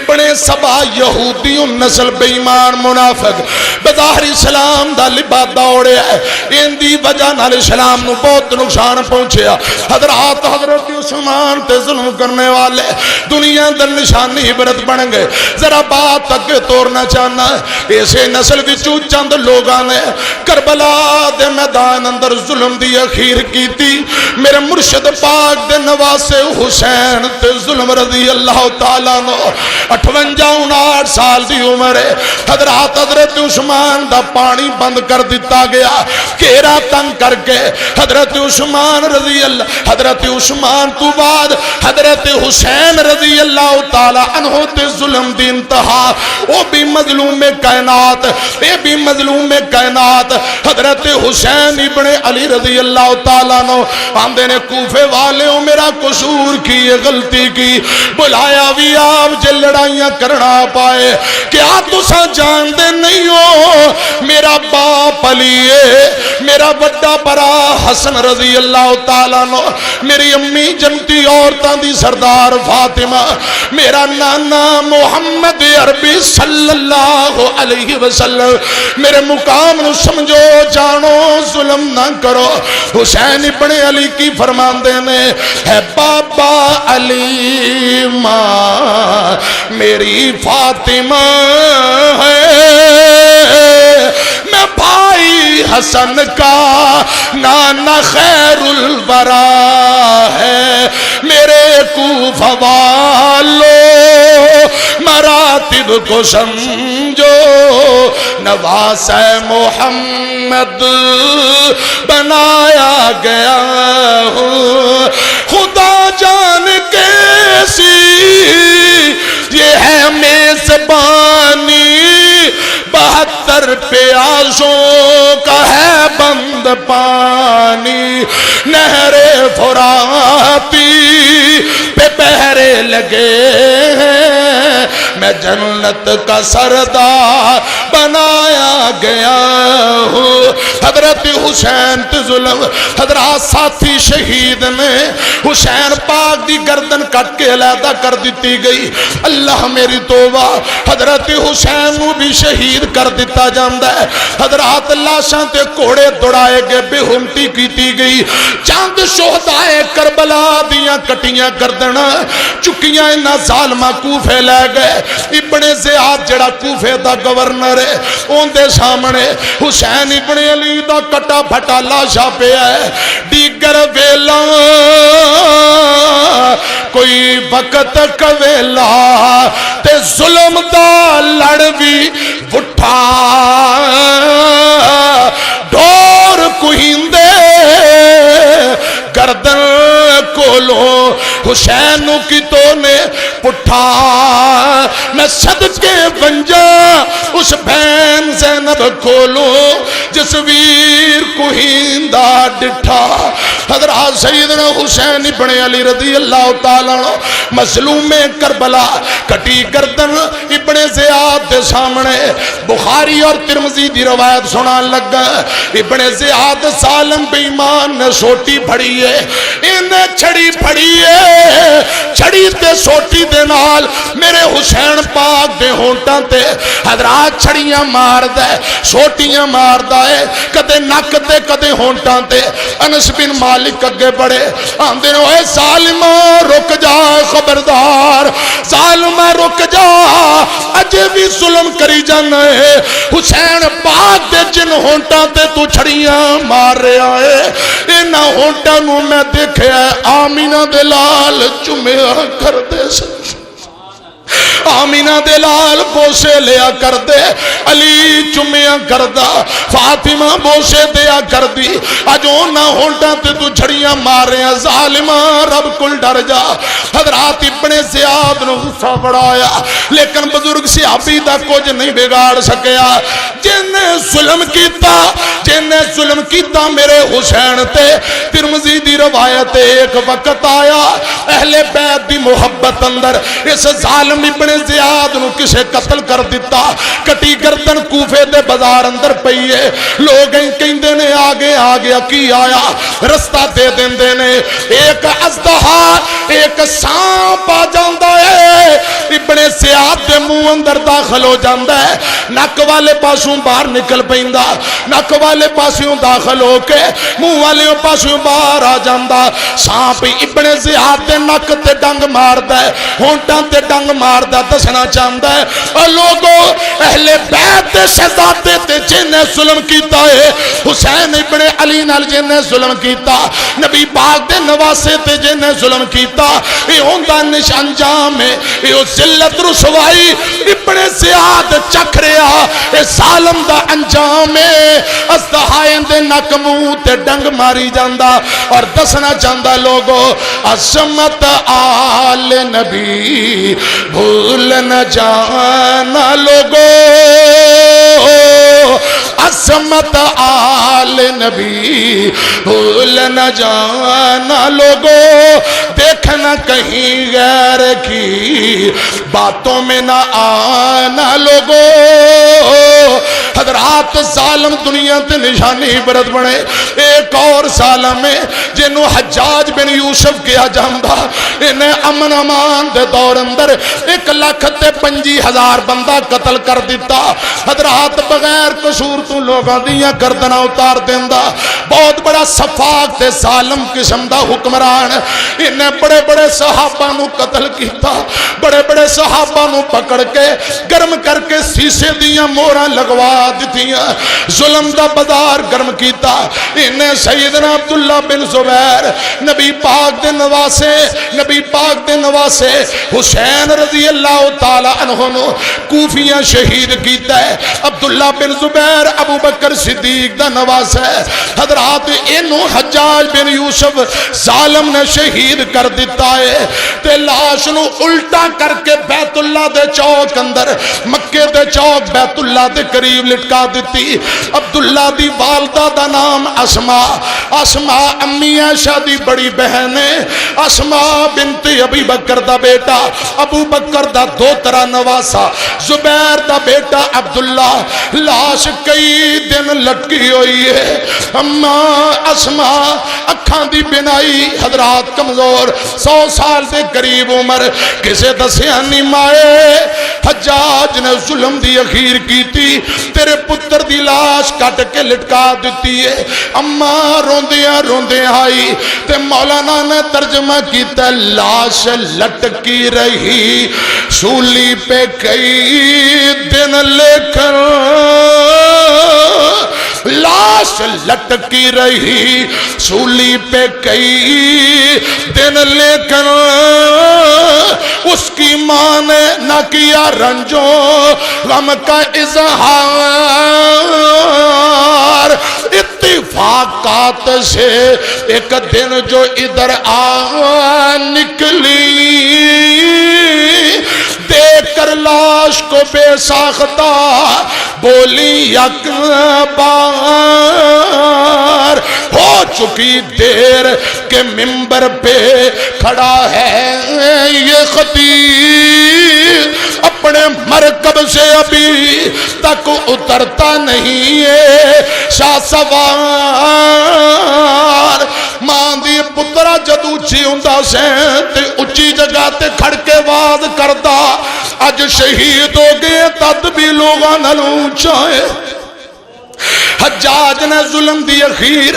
ابن سبا یہودی نسل بے ایمان منافق بظاہر اسلام دا لبادہ اوڑے ہے ان دی وجہ نال اسلام نو بہت نقصان پہنچیا حضرات حضرت عثمان تے ظلم کرنے والے دنیا در نشانی عبرت بن گئے ذرا بات تک توڑنا چاہنا ایسے نسل وچوں چند لوگاں نے کربلا دے میدان اندر ظلم دی اخیر کی تھی میرے مرشد پاک دے نواسے حسین تے ظلم رضی اللہ تعالیٰ نو 58-59 سال دی عمر ہے حضرت عثمان دا پانی بند کر دیتا گیا کیرا تنگ کر کے حضرت عثمان رضی اللہ حضرت عثمان تو بعد حضرت حسین رضی اللہ تعالیٰ عنہ تے ظلم دی انتہا وہ بھی مظلوم کائنات اے بھی مظلوم کائنات حضرت حسین ابن علی رضی اللہ تعالیٰ عنہ آندے نے کوفے والے ہو میرا قصور کی غلطی کی بلایا بھی آپ جے لڑائیاں کرنا پائے کیا تسا جان دے نہیں ہو میرا باپ علی ہے میرا بڑا برا حسن رضی اللہ تعالیٰ عنہ میری امی جنتی عورتاں دی سردار فاطمہ میرا نانا محمد عربی صلی اللہ علیہ وسلم میرے مقام نو سمجھو جانو ظلم نہ کرو حسین ابن علی کی فرمان دینے ہے بابا علی ماں میری فاطمہ ہے میں بھائی حسن کا نانا خیر الورا ہے میرے کوفہ والو مراتب کو سمجھو نواس محمد بنایا گیا ہوں خدا جان کیسی یہ ہے میزبانی 72 پیاسوں کا ہے بند پانی نہر فراتی پہ پہرے لگے ہیں میں جنت کا سردار بنایا گیا ہوں حضرت حسین تے ظلم حضرات ساتھی شہید نے حسین پاک دی گردن کٹ کے علیحدہ کر دیتی گئی اللہ میری توبہ حضرت حسین نو بھی شہید کر دیتا جاندہ ہے حضرات لاشاں تے کوڑے دوڑائے گئے بے ہمتی کیتی گئی چاند شہدائے کربلا دیاں کٹیاں گردنا چکیاں انہا ظالمہ کوفے لے گئے ابن زیاد جڑا کوفے دا گورنر ہے ان دے سامنے حسین ابن علی دا کٹا پھٹا لاشا پہ ہے دیگر ویلا کوئی وقت کویلا تے ظلم دا لڑ بھی اٹھا ڈور کوہندے گردن کولو حسین کی تو نے پٹھا میں صدقے ونجا اس بین زینب کولو جس ویر کوہندہ ڈٹھا حضرات سیدنا حسین ابن علی رضی اللہ تعالیٰ مظلوم کربلا کٹی گردن ابن زیاد دے سامنے بخاری اور ترمذی دی روایت سنان لگا ابن زیاد ظالم بے ایمان نے سوٹی پھڑی ہے انہیں چھڑی پھڑی ہے چھڑی تے سوٹی دے نال میرے حسین پاک دے ہونٹاں تے حضرات چھڑیاں مار دے سوٹیاں مار دے کدے نک تے کدے ہونٹاں تے انس بن مالک اگے بڑھے آندے نے اے ظالمہ رک جا خبردار ظالمہ رک جا اجے بھی ظلم کری جانا ہے حسین پاک دے جن ہونٹاں تے تو چھڑیاں مار رہا ہے انہا ہونٹاں نو میں دیکھے آمینہ دلال چمیا کر دے سکتے آمینہ دلال بوسے لیا کر دے علی چمیا کردہ فاطمہ بوسے دیا کر دی اجونا ہونٹا تے تو جھڑیاں مارے ہیں ظالمہ رب کل ڈر جا حضرات ابن زیاد نے غصہ بڑھایا لیکن بزرگ صحابی دا کچھ نہیں بگاڑ سکیا جن نے ظلم کیتا میرے حسین تے ترمذی دی روایت ایک وقت آیا اہل بیت دی محبت اندر اس ظالم ابن زیاد نو کسے قتل کر دیتا کٹی گردن کوفے دے بازار اندر پئیے لوگ کہندے نے آگے آگیا کی آیا رستہ دے دیندے نے ایک ازدہا ایک سانپ آ جاندا ہے ابن زیاد دے منہ اندر داخل ہو جاندا ہے نک والے پاسوں باہر نکل پیندا نک والے پاسوں داخل ہو کے منہ والے پاسوں باہر آ جاندا سانپ ابن زیاد دے نک تے ڈنگ ماردا ہے ہونٹاں تے ڈنگ ماردا دسنا چاہندا ہے او لوگو اہل بیت دے شہزادے تے جن نے ظلم کیتا ہے حسین ابن علی نال جن نے ظلم کیتا نبی پاک دے نواسے تے جن نے ظلم کیتا اے ہوندا انجام ہے اے ذلت رسوائی ابن زیاد چکھ رہا اے ظالم دا انجام ہے استہائن دے نک منہ تے ڈنگ ماری جاندا اور دسنا چاہندا لوگو عظمت آل نبی بھول نہ جانا لوگو عظمت آل نبی بھول نہ جانا لوگو دیکھنا کہیں غیر کی باتوں میں نہ آنا لوگو حضرات ظالم دنیا تے نشانی عبرت بنے ایک اور ظالم میں جنہوں حجاج بن یوسف کیا جاندہ انہیں امن امان دے دور اندر 1,25,000 بندہ قتل کر دیتا حضرات بغیر قصور تو لوگاں دیاں گردناں اتار دیندہ بہت بڑا صفاق تے ظالم قسم دا حکمران انہیں بڑے بڑے صحابہ نو قتل کیتا بڑے بڑے صحابہ نو پکڑ کے گرم کر کے سیسے دیاں مورا لگوا دیتیاں ظلم دا بازار گرم کیتا انہیں سیدنا عبداللہ بن زبیر نبی پاک دے نواسے حسین رضی اللہ تعالی عنہ نو کوفیاں شہید کیتا ہے عبداللہ بن زبیر ابو بکر صدیق دا نواس ہے حضرات انہوں حجاج بن یوسف ظالم نے شہید کر دیتا ہے تے لاش نو الٹا کر کے بیت اللہ دے چوک اندر مکے دے چوک بیت اللہ دے قریب لٹکا دیتی عبداللہ دی والدہ دا نام اسما امی عائشہ دی بڑی بہن ہے اسما بنت ابی بکر دا بیٹا ابو بکر دا دوترا نواسا زبیر دا بیٹا عبداللہ لاش کئی دن لٹکی ہوئی ہے اما اسما اکھاں دی بنائی حضرات کمزور 100 سال دے قریب عمر کسے دسیاں نہیں مائے حجاج نے ظلم دی اخیر کی تھی تیرے پتر دی لاش کٹ کے لٹکا دیتی ہے اما روندیاں آئی تے مولانا نے ترجمہ کیتا لاش لٹکی رہی سولی پہ کئی دن لے کر لاش لٹکی رہی سولی پہ کئی دن لے کر اس کی ماں نے نہ کیا رنجوں غم کا اظہار اتفاقات سے ایک دن جو ادھر آ نکلی دیکھ کر لاش کو بے ساختہ بولی یک بار ہو چکی دیر کے منبر پہ کھڑا ہے یہ خطیب اپنے مرکب سے ابھی تک اترتا نہیں ہے شاہ سوار ماں دی پترا جد اچھی ہوندا سے تے اچھی جگہ تے کھڑ کے آواز کردا اج شہید ہو گئے تد بھی لوگاں نال اونچا ہے حجاج نے ظلم دی اخیر